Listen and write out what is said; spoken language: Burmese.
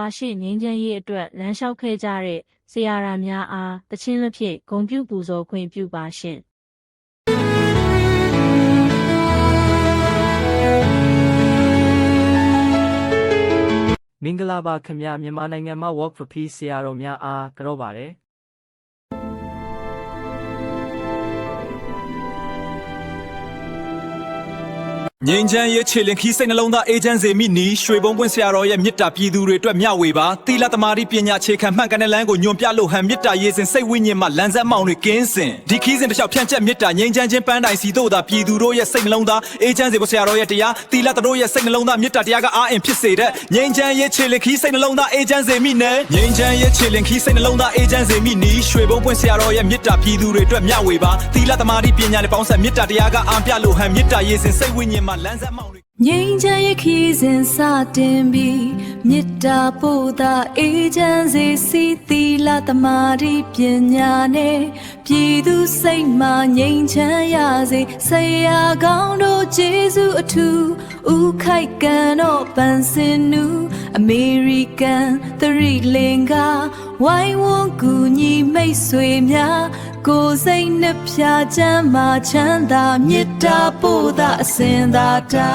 ဘာရှိငင်းချမ်းရေးအတွက်လမ်းလျှောက်ခဲ့ကြတဲ့ဆရာရာများအားတခြင်းလက်ဖြင့်ဂုဏ်ပြုပူဇော်ခွင့်ပြုပါရှင်မင်္ဂလာပါခင်ဗျာမြန်မာနိုင်ငံမှာ Walk for Peace ဆရာတော်များအားကြောပါတယ်ငြိမ်းချမ်းရေးခြေလင်ခီးစိတ်နှလုံးသားအေဂျင့်စီမိနီရွှေဘုံပွင့်ဆရာတော်ရဲ့မေတ္တာပြည်သူတွေအတွက်မျှဝေပါသီလသမารိပညာခြေခံမှန်ကန်တဲ့လမ်းကိုညွန်ပြလို့ဟန်မေတ္တာရေးစဉ်စိတ်ဝိညာဉ်မှာလမ်းဆက်မောင်တွေကင်းစင်ဒီခီးစဉ်တစ်လျှောက်ဖြန့်ချက်မေတ္တာငြိမ်းချမ်းခြင်းပန်းတိုင်စီတို့သာပြည်သူတို့ရဲ့စိတ်နှလုံးသားအေဂျင့်စီဘုဆရာတော်ရဲ့တရားသီလတို့ရဲ့စိတ်နှလုံးသားမေတ္တာတရားကအားအင်ဖြစ်စေတဲ့ငြိမ်းချမ်းရေးခြေလင်ခီးစိတ်နှလုံးသားအေဂျင့်စီမိနဲ့ငြိမ်းချမ်းရေးခြေလင်ခီးစိတ်နှလုံးသားအေဂျင့်စီမိနီရွှေဘုံပွင့်ဆရာတော်ရဲ့မေတ္တာပြည်သူတွေအတွက်မျှဝေပါသီလသမารိပညာနဲ့ပေါင်းဆက်မေတ္တာတရားကအားပြလို့ဟန်မေတ္တာရေးစဉ်စိတ်ဝိညာဉ်မှာလမ်းဆက်မောင်ငြိမ်းချမ်းရေးခီးစဉ်စတင်ပြီးမေတ္တာပို့သာအေဂျင့်စီစီသီလသမာဓိပညာနဲ့ပြည်သူစိတ်မှငြိမ်းချမ်းရစေဆရာကောင်းတို့ကျေးဇူးအထူးဥခိုက်ကန်တော့ပန်းစင်နူအမေရိကန်သရီလင်္ကာဝိုင်းဝန်းကူညီမိတ်ဆွေများကိုယ်စိတ်နှဖျားချမ်းမှချမ်းသာမေတ္တာပို့သာအစဉ်သာတာ